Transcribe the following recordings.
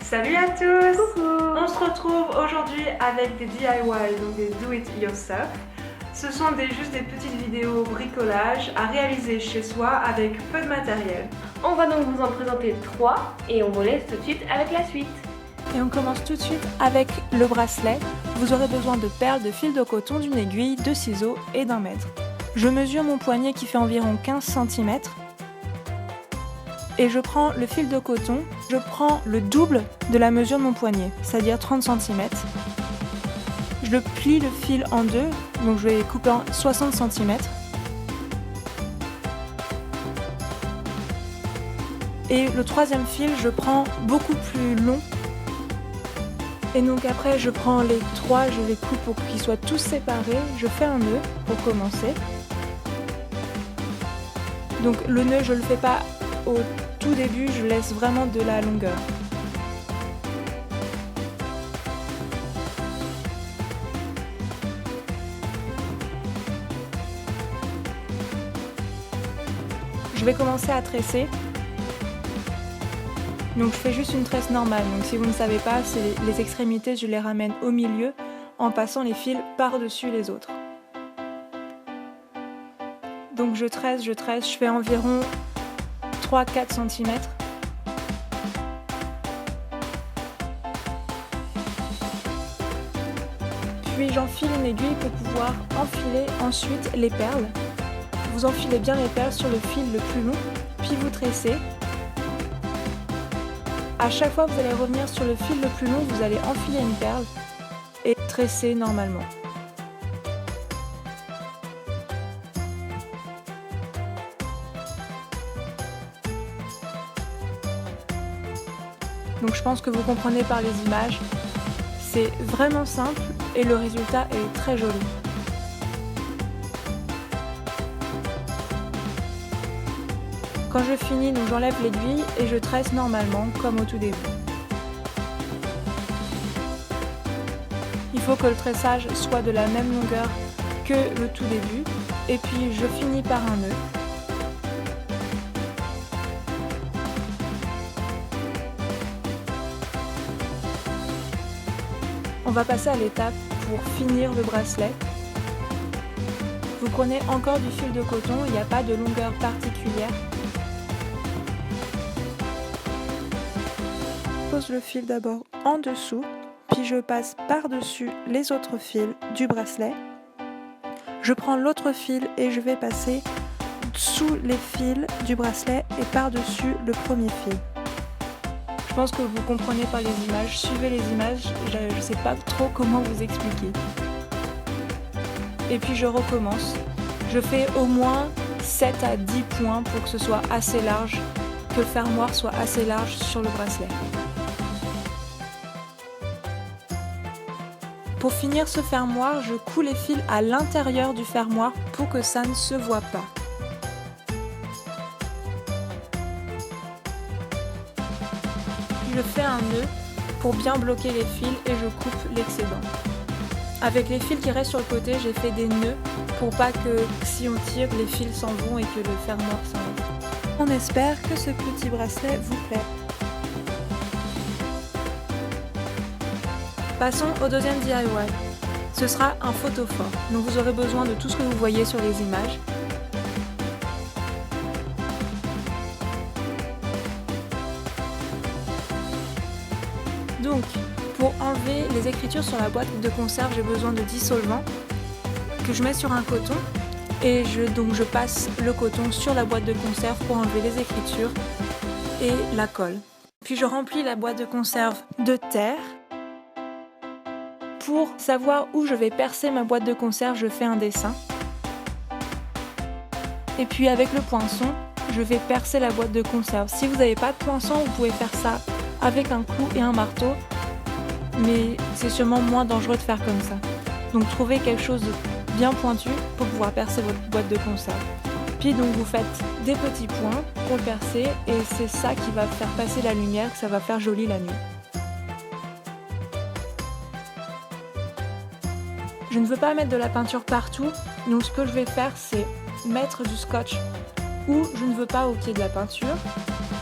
Salut à tous! Coucou! On se retrouve aujourd'hui avec des DIY, donc des do it yourself. Ce sont juste des petites vidéos bricolage à réaliser chez soi avec peu de matériel. On va donc vous en présenter 3 et on vous laisse tout de suite avec la suite. Et on commence tout de suite avec le bracelet. Vous aurez besoin de perles, de fil de coton, d'une aiguille, de ciseaux et d'un mètre. Je mesure mon poignet qui fait environ 15 cm. Et je prends le fil de coton, je prends le double de la mesure de mon poignet, c'est-à-dire 30 cm. Je plie le fil en deux, donc je vais couper en 60 cm. Et le troisième fil, je prends beaucoup plus long. Et donc après, je prends les 3, je les coupe pour qu'ils soient tous séparés. Je fais un nœud pour commencer. Donc le nœud, je ne le fais pas au tout début, je laisse vraiment de la longueur. Je vais commencer à tresser. Donc je fais juste une tresse normale. Donc si vous ne savez pas, les extrémités, je les ramène au milieu en passant les fils par-dessus les autres. Donc je tresse, je fais environ 3-4 cm. Puis j'enfile une aiguille pour pouvoir enfiler ensuite les perles. Vous enfilez bien les perles sur le fil le plus long, puis vous tressez. À chaque fois que vous allez revenir sur le fil le plus long, vous allez enfiler une perle et tresser normalement. Donc je pense que vous comprenez par les images, c'est vraiment simple et le résultat est très joli. Quand je finis, donc j'enlève l'aiguille et je tresse normalement comme au tout début. Il faut que le tressage soit de la même longueur que le tout début et puis je finis par un nœud. On va passer à l'étape pour finir le bracelet. Vous prenez encore du fil de coton, il n'y a pas de longueur particulière. Je pose le fil d'abord en dessous, puis je passe par-dessus les autres fils du bracelet. Je prends l'autre fil et je vais passer sous les fils du bracelet et par-dessus le premier fil. Je pense que vous comprenez par les images, suivez les images, je ne sais pas trop comment vous expliquer. Et puis je recommence. Je fais au moins 7 à 10 points pour que ce soit assez large, que le fermoir soit assez large sur le bracelet. Pour finir ce fermoir, je couds les fils à l'intérieur du fermoir pour que ça ne se voit pas. Je fais un nœud pour bien bloquer les fils et je coupe l'excédent. Avec les fils qui restent sur le côté, j'ai fait des nœuds pour pas que si on tire, les fils s'en vont et que le fermoir s'enlève. On espère que ce petit bracelet vous plaît. Passons au deuxième DIY. Ce sera un photophore. Donc vous aurez besoin de tout ce que vous voyez sur les images. Donc, pour enlever les écritures sur la boîte de conserve, j'ai besoin de dissolvant que je mets sur un coton et je passe le coton sur la boîte de conserve pour enlever les écritures et la colle. Puis je remplis la boîte de conserve de terre. Pour savoir où je vais percer ma boîte de conserve, je fais un dessin. Et puis avec le poinçon, je vais percer la boîte de conserve. Si vous n'avez pas de poinçon, vous pouvez faire ça avec un clou et un marteau, mais c'est sûrement moins dangereux de faire comme ça. Donc trouvez quelque chose de bien pointu pour pouvoir percer votre boîte de conserve. Puis donc vous faites des petits points pour le percer et c'est ça qui va faire passer la lumière, que ça va faire joli la nuit. Je ne veux pas mettre de la peinture partout, donc ce que je vais faire c'est mettre du scotch où je ne veux pas au pied de la peinture,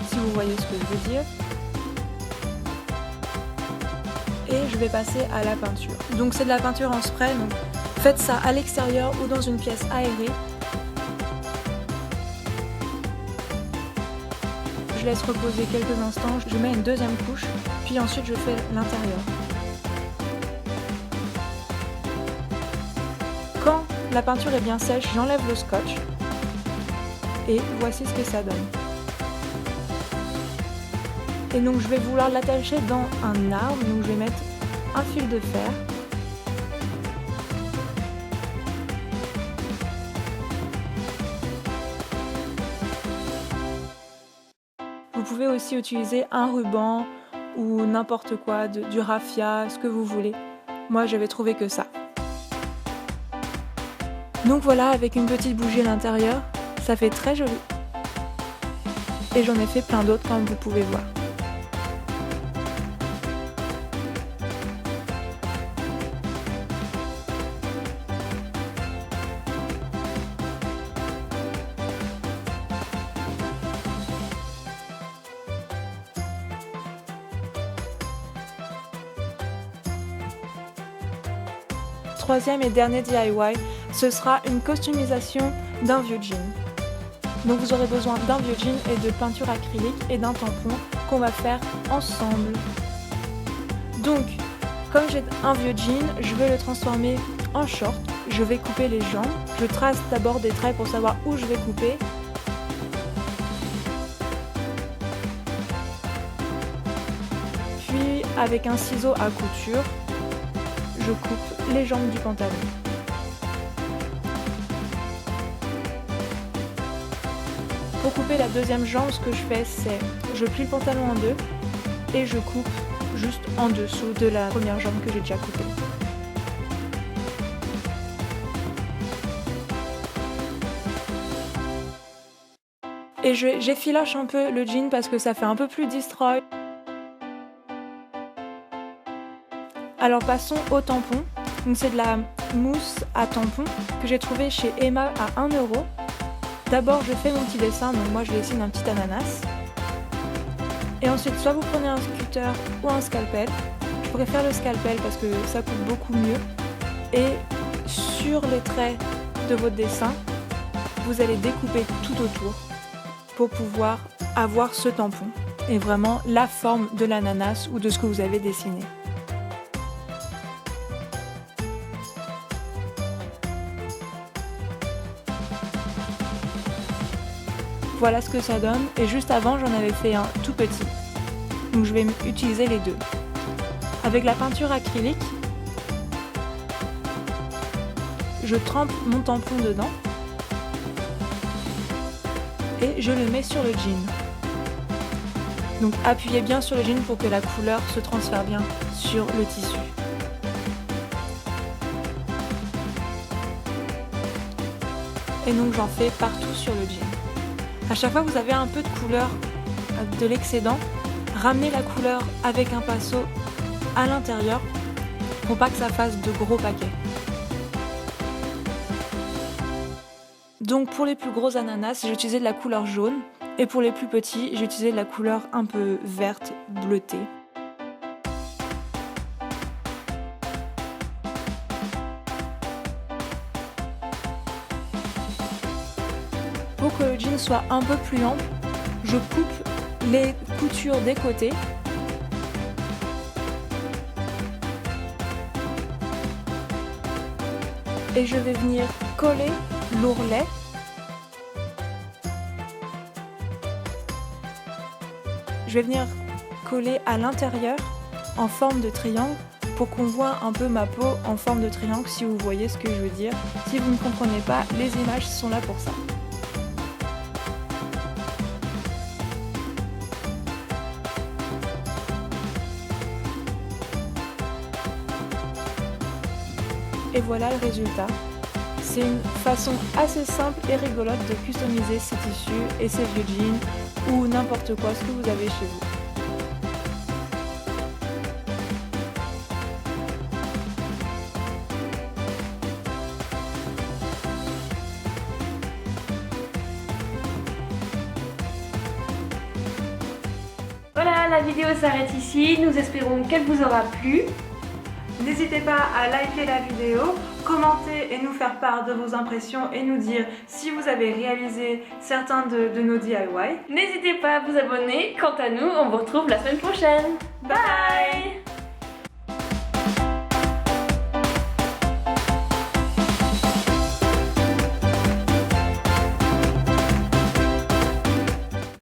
si vous voyez ce que je veux dire. et je vais passer à la peinture. Donc c'est de la peinture en spray, donc faites ça à l'extérieur ou dans une pièce aérée. Je laisse reposer quelques instants, je mets une deuxième couche, puis ensuite je fais l'intérieur. Quand la peinture est bien sèche, j'enlève le scotch et voici ce que ça donne. Et donc je vais vouloir l'attacher dans un arbre, donc je vais mettre un fil de fer. Vous pouvez aussi utiliser un ruban ou n'importe quoi, du raffia, ce que vous voulez. Moi j'avais trouvé que ça. Donc voilà, avec une petite bougie à l'intérieur, ça fait très joli. Et j'en ai fait plein d'autres comme vous pouvez voir. Troisième et dernier DIY, ce sera une customisation d'un vieux jean. Donc vous aurez besoin d'un vieux jean et de peinture acrylique et d'un tampon qu'on va faire ensemble. Donc, comme j'ai un vieux jean, je vais le transformer en short. Je vais couper les jambes. Je trace d'abord des traits pour savoir où je vais couper. Puis, avec un ciseau à couture, je coupe les jambes du pantalon. Pour couper la deuxième jambe, ce que je fais, c'est je plie le pantalon en deux et je coupe juste en dessous de la première jambe que j'ai déjà coupée. Et j'effiloche un peu le jean parce que ça fait un peu plus destroy. Alors passons au tampon. Donc c'est de la mousse à tampon que j'ai trouvé chez Emma à 1 €. D'abord je fais mon petit dessin, donc moi je dessine un petit ananas. Et ensuite soit vous prenez un cutter ou un scalpel. Je préfère le scalpel parce que ça coupe beaucoup mieux. Et sur les traits de votre dessin, vous allez découper tout autour pour pouvoir avoir ce tampon et vraiment la forme de l'ananas ou de ce que vous avez dessiné. Voilà ce que ça donne, et juste avant j'en avais fait un tout petit, donc je vais utiliser les deux. Avec la peinture acrylique, je trempe mon tampon dedans et je le mets sur le jean. Donc appuyez bien sur le jean pour que la couleur se transfère bien sur le tissu. Et donc j'en fais partout sur le jean. À chaque fois que vous avez un peu de couleur de l'excédent, ramenez la couleur avec un pinceau à l'intérieur pour pas que ça fasse de gros paquets. Donc pour les plus gros ananas, j'ai utilisé de la couleur jaune et pour les plus petits, j'ai utilisé de la couleur un peu verte, bleutée. Pour que le jean soit un peu plus ample, je coupe les coutures des côtés. Et je vais venir coller l'ourlet. Je vais venir coller à l'intérieur en forme de triangle pour qu'on voit un peu ma peau en forme de triangle, si vous voyez ce que je veux dire. Si vous ne comprenez pas, les images sont là pour ça. Et voilà le résultat. C'est une façon assez simple et rigolote de customiser ces tissus et ces vieux jeans ou n'importe quoi, ce que vous avez chez vous. Voilà, la vidéo s'arrête ici. Nous espérons qu'elle vous aura plu. N'hésitez pas à liker la vidéo, commenter et nous faire part de vos impressions et nous dire si vous avez réalisé certains de nos DIY. N'hésitez pas à vous abonner. Quant à nous, on vous retrouve la semaine prochaine. Bye!